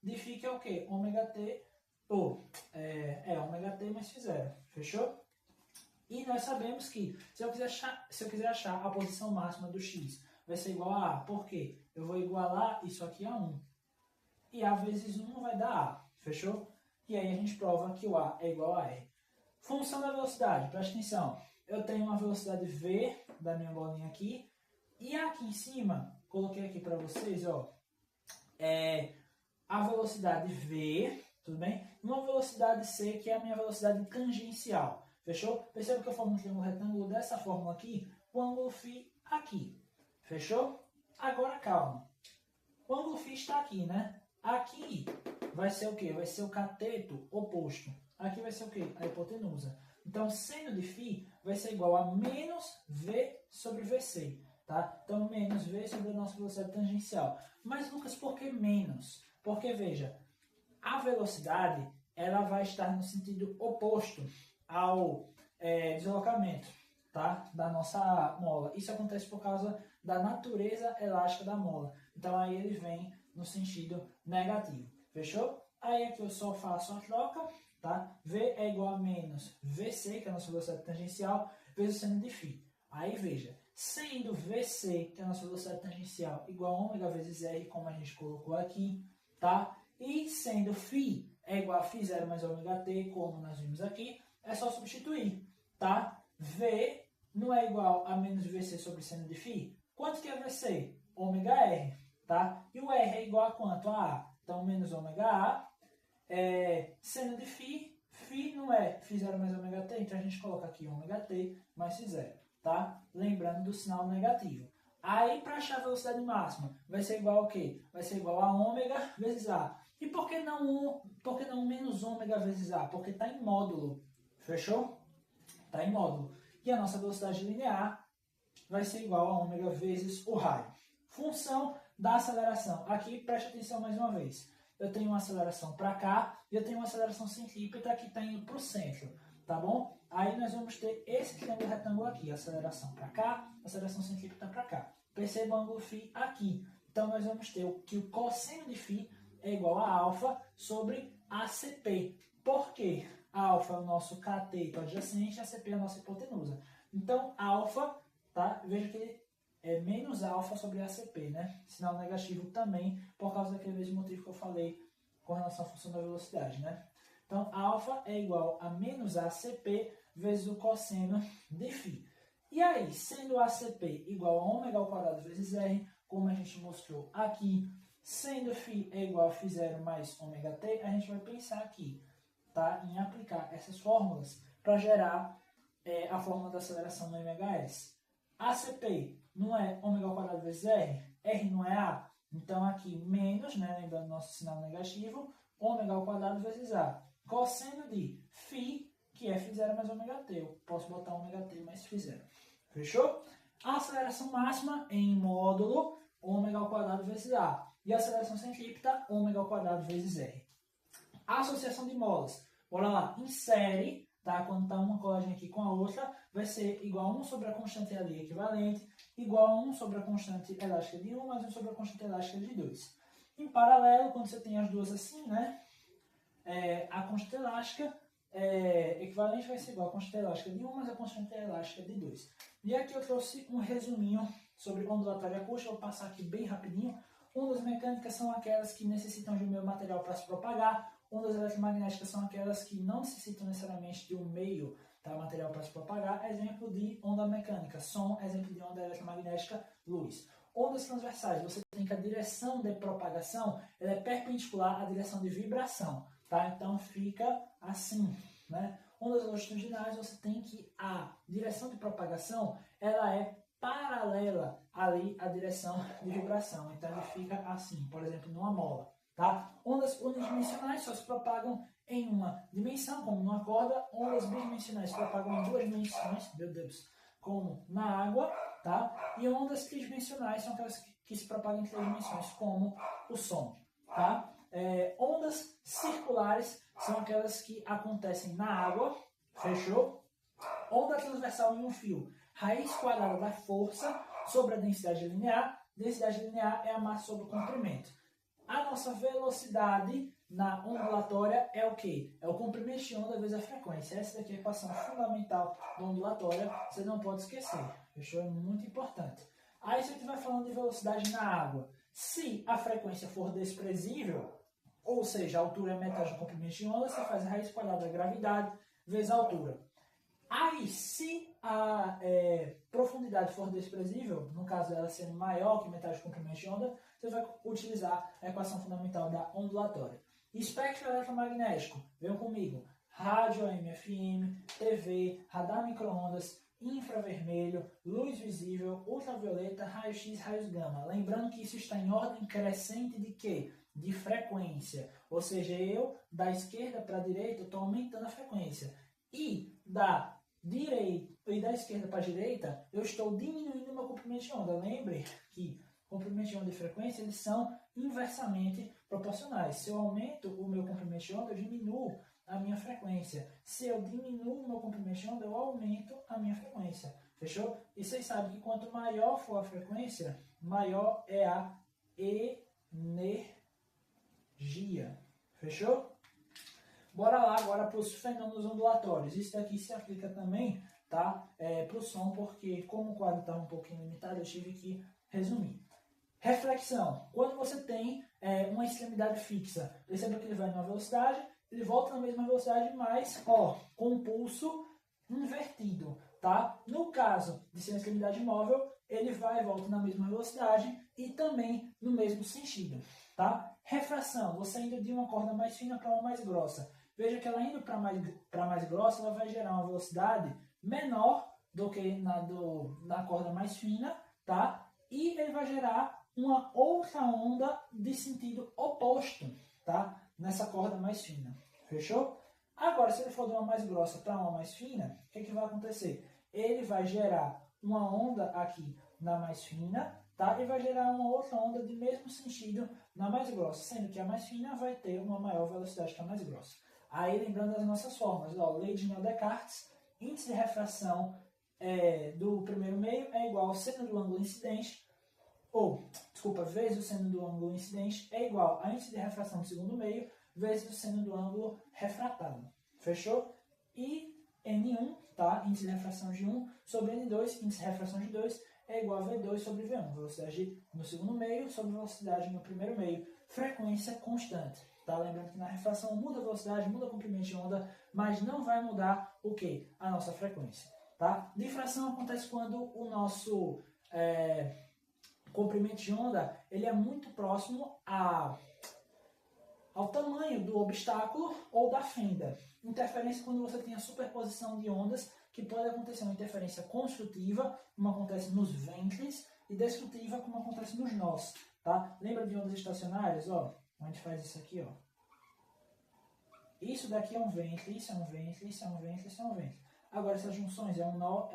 de φ, que é o quê? Ômega t, ômega t mais φ0, fechou? E nós sabemos que, se eu quiser achar a posição máxima do x, vai ser igual a A. Por quê? Eu vou igualar isso aqui a 1. E A vezes 1 vai dar A, fechou? E aí a gente prova que o A é igual a R. Função da velocidade, presta atenção. Eu tenho uma velocidade V da minha bolinha aqui. E aqui em cima, coloquei aqui para vocês, ó, a velocidade V, tudo bem? E uma velocidade C, que é a minha velocidade tangencial. Fechou? Perceba que eu formo um triângulo retângulo dessa fórmula aqui, o ângulo φ aqui. Fechou? Agora calma. O ângulo φ está aqui, né? Aqui vai ser o quê? Vai ser o cateto oposto. Aqui vai ser o quê? A hipotenusa. Então, seno de φ vai ser igual a menos V sobre VC. Tá? Então, menos V sobre a nossa velocidade tangencial. Mas, Lucas, por que menos? Porque, veja, a velocidade ela vai estar no sentido oposto ao deslocamento, tá? Da nossa mola. Isso acontece por causa da natureza elástica da mola. Então, aí ele vem no sentido negativo. Fechou? Aí aqui eu só faço a troca, tá? V é igual a menos VC, que é a nossa velocidade tangencial, vezes o seno de φ. Aí, veja, sendo VC, que é a nossa velocidade tangencial, igual a ômega vezes R, como a gente colocou aqui, tá? E sendo φ é igual a φ0 mais ômega t, como nós vimos aqui, é só substituir, tá? V não é igual a menos VC sobre seno de φ? Quanto que é VC? Ômega R, tá? E o R é igual a quanto? A A. Então, menos ômega A, seno de φ, φ não é φ0 mais ômega t, então a gente coloca aqui ômega t mais φ0, tá? Lembrando do sinal negativo. Aí, para achar a velocidade máxima, vai ser igual ao quê? Vai ser igual a ômega vezes A. E por que não menos ômega vezes A? Porque está em módulo. Fechou? Está em módulo. E a nossa velocidade linear vai ser igual a ômega vezes o raio. Função da aceleração. Aqui, preste atenção mais uma vez. Eu tenho uma aceleração para cá e eu tenho uma aceleração centrípeta que está indo para o centro. Tá bom? Aí nós vamos ter esse triângulo retângulo aqui. Aceleração para cá, aceleração centrípeta para cá. Perceba o ângulo φ aqui. Então nós vamos ter que o cosseno de φ é igual a alfa sobre ACP. Por quê? Alfa é o nosso cateto adjacente, ACP é a nossa hipotenusa. Então, alfa, tá? Veja que ele é menos alfa sobre ACP, né? Sinal negativo também, por causa daquele mesmo motivo que eu falei com relação à função da velocidade, né? Então, alfa é igual a menos ACP vezes o cosseno de φ. E aí, sendo ACP igual a ômega ao quadrado vezes R, como a gente mostrou aqui, sendo φ é igual a φ0 mais ômega t, a gente vai pensar aqui, tá, em aplicar essas fórmulas para gerar a fórmula da aceleração no MHS. ACP não é ômega ao quadrado vezes R, R não é A, então aqui menos, né, lembrando nosso sinal negativo, ômega ao quadrado vezes A. Cosseno de φ, que é φ0 mais ômega t, eu posso botar ômega t mais φ0. Fechou? A aceleração máxima em módulo, ômega ao quadrado vezes A. E a aceleração centrípeta, ômega ao quadrado vezes R. A associação de molas, bora lá, em série, tá? Quando está uma coladinha aqui com a outra, vai ser igual a 1 sobre a constante ali equivalente, igual a 1 sobre a constante elástica de 1, mais 1 sobre a constante elástica de 2. Em paralelo, quando você tem as duas assim, né? A constante elástica equivalente vai ser igual a constante elástica de 1 mais a constante elástica de 2. E aqui eu trouxe um resuminho sobre ondulatória acústica, vou passar aqui bem rapidinho. Ondas mecânicas são aquelas que necessitam de um meio material para se propagar, ondas eletromagnéticas são aquelas que não necessitam necessariamente de um meio material para se propagar. Exemplo de onda mecânica, som, exemplo de onda eletromagnética, luz. Ondas transversais, você tem que a direção de propagação ela é perpendicular à direção de vibração, tá? Então fica assim, né? Ondas longitudinais, você tem que a direção de propagação ela é paralela ali à direção de vibração. Então ele fica assim, por exemplo, numa mola, tá? Ondas unidimensionais só se propagam em uma dimensão, como numa corda. Ondas bidimensionais se propagam em duas dimensões, meu Deus, como na água, tá? E ondas tridimensionais são aquelas que se propagam em três dimensões, como o som, tá? Ondas circulares são aquelas que acontecem na água, fechou? Onda transversal em um fio, raiz quadrada da força sobre a densidade linear. Densidade linear é a massa sobre o comprimento. A nossa velocidade na ondulatória é o quê? É o comprimento de onda vezes a frequência. Essa daqui é a equação fundamental da ondulatória, você não pode esquecer. Fechou? É muito importante. Aí você vai falando de velocidade na água. Se a frequência for desprezível, ou seja, a altura é metade do comprimento de onda, você faz a raiz quadrada da gravidade vezes a altura. Aí, se a profundidade for desprezível, no caso ela sendo maior que metade do comprimento de onda, você vai utilizar a equação fundamental da ondulatória. Espectro eletromagnético, venham comigo. Rádio, AM, FM, TV, radar micro-ondas, infravermelho, luz visível, ultravioleta, raio-x, raios gama. Lembrando que isso está em ordem crescente de quê? De frequência. Ou seja, eu, da esquerda para a direita, estou aumentando a frequência. E da esquerda para a direita, eu estou diminuindo o meu comprimento de onda. Lembre que comprimento de onda e frequência eles são inversamente proporcionais. Se eu aumento o meu comprimento de onda, eu diminuo a minha frequência. Se eu diminuo o meu comprimento de onda, eu aumento a minha frequência. Fechou? E vocês sabem que quanto maior for a frequência, maior é a energia. Fechou? Bora lá agora para os fenômenos ondulatórios. Isso daqui se aplica também, tá? Para o som, porque como o quadro está um pouquinho limitado, eu tive que resumir. Reflexão. Quando você tem uma extremidade fixa, perceba que ele vai numa velocidade, ele volta na mesma velocidade, mas com um pulso invertido, tá? No caso de ser uma extremidade móvel, ele vai e volta na mesma velocidade e também no mesmo sentido, tá? Refração. Você indo de uma corda mais fina para uma mais grossa. Veja que ela indo para mais grossa, ela vai gerar uma velocidade menor do que na corda mais fina, tá? E ele vai gerar uma outra onda de sentido oposto, tá? Nessa corda mais fina. Fechou? Agora, se ele for de uma mais grossa para uma mais fina, o que vai acontecer? Ele vai gerar uma onda aqui na mais fina, tá? E vai gerar uma outra onda de mesmo sentido na mais grossa, sendo que a mais fina vai ter uma maior velocidade que a mais grossa. Aí, lembrando as nossas formas, lei de Neil-Descartes, índice de refração do primeiro meio é igual ao seno do ângulo incidente, vezes o seno do ângulo incidente é igual a índice de refração do segundo meio, vezes o seno do ângulo refratado. Fechou? E N1, tá? Índice de refração de 1 sobre N2, índice de refração de 2 é igual a V2 sobre V1. Velocidade no segundo meio sobre velocidade no primeiro meio. Frequência constante. Tá? Lembrando que na refração muda a velocidade, muda o comprimento de onda, mas não vai mudar o quê? A nossa frequência. Tá? Difração acontece quando o nosso comprimento de onda ele é muito próximo ao tamanho do obstáculo ou da fenda. Interferência quando você tem a superposição de ondas, que pode acontecer uma interferência construtiva, como acontece nos ventres, e destrutiva, como acontece nos nós. Tá? Lembra de ondas estacionárias? A gente faz isso aqui. Isso daqui é um ventre, isso é um ventre, isso é um ventre, isso é um ventre. Agora, essas junções é um nó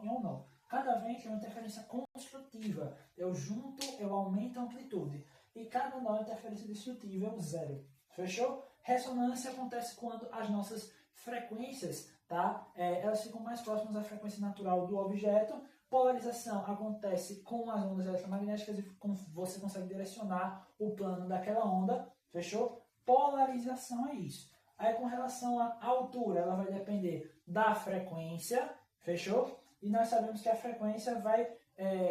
e um nó. Cada ventre é uma interferência construtiva. Eu junto, eu aumento a amplitude. E cada nó é interferência destrutiva, é o zero. Fechou? Ressonância acontece quando as nossas frequências, tá? Elas ficam mais próximas da frequência natural do objeto. Polarização acontece com as ondas eletromagnéticas e você consegue direcionar o plano daquela onda. Fechou? Polarização é isso. Aí com relação à altura, ela vai depender da frequência. Fechou? E nós sabemos que a frequência vai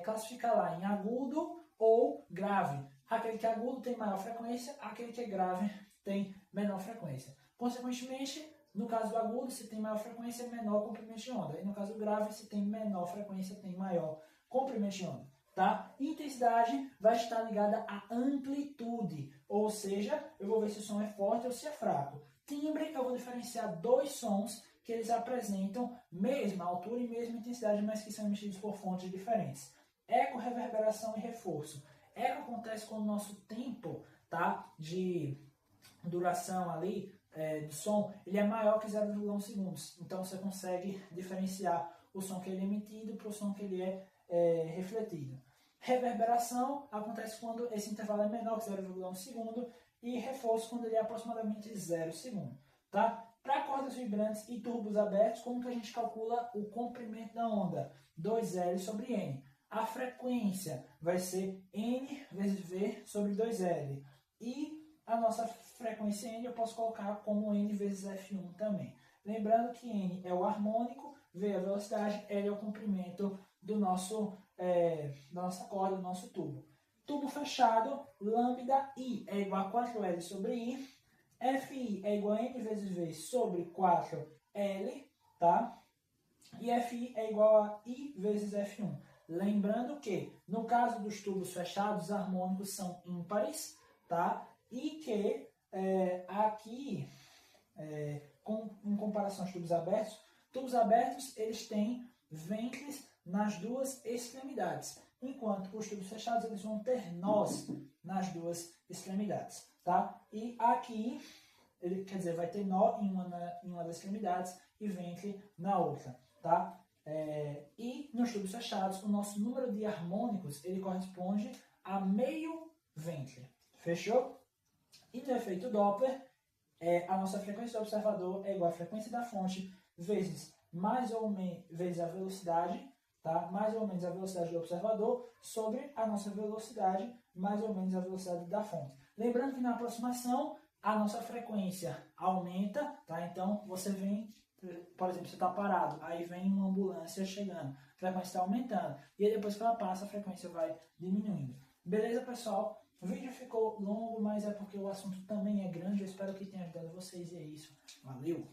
classificar lá em agudo ou grave. Aquele que é agudo tem maior frequência, aquele que é grave tem menor frequência. Consequentemente, no caso do agudo, se tem maior frequência, menor comprimento de onda. E no caso do grave, se tem menor frequência, tem maior comprimento de onda. Tá? Intensidade vai estar ligada à amplitude, ou seja, eu vou ver se o som é forte ou se é fraco. Timbre, eu vou diferenciar dois sons que eles apresentam mesma altura e mesma intensidade, mas que são emitidos por fontes diferentes. Eco, reverberação e reforço. Eco acontece quando o nosso tempo, tá, de duração ali do som, ele é maior que 0,1 segundos. Então você consegue diferenciar o som que ele é emitido para o som que ele é refletido. Reverberação acontece quando esse intervalo é menor que 0,1 segundo e reforço quando ele é aproximadamente 0 segundo. Tá? Para cordas vibrantes e turbos abertos, como que a gente calcula o comprimento da onda? 2L sobre N. A frequência vai ser N vezes V sobre 2L. E a nossa frequência N eu posso colocar como N vezes F1 também. Lembrando que N é o harmônico, V é a velocidade, L é o comprimento da nossa corda, do nosso tubo. Tubo fechado, lambda I é igual a 4L sobre I, Fi é igual a N vezes V sobre 4L, tá? E Fi é igual a I vezes F1. Lembrando que, no caso dos tubos fechados, os harmônicos são ímpares, tá? E que aqui, em comparação aos tubos abertos eles têm ventres nas duas extremidades, enquanto os tubos fechados eles vão ter nós nas duas extremidades, tá? E aqui, ele quer dizer, vai ter nó em uma das extremidades e ventre na outra, tá? E nos tubos fechados, o nosso número de harmônicos ele corresponde a meio ventre. Fechou? E no efeito Doppler, a nossa frequência do observador é igual à frequência da fonte vezes mais ou menos vezes a velocidade, tá? Mais ou menos a velocidade do observador sobre a nossa velocidade mais ou menos a velocidade da fonte. Lembrando que na aproximação a nossa frequência aumenta, tá? Então você vem, por exemplo, você está parado, aí vem uma ambulância chegando, a frequência está aumentando, e aí depois que ela passa a frequência vai diminuindo. Beleza, pessoal? O vídeo ficou longo, mas é porque o assunto também é grande. Eu espero que tenha ajudado vocês e é isso. Valeu!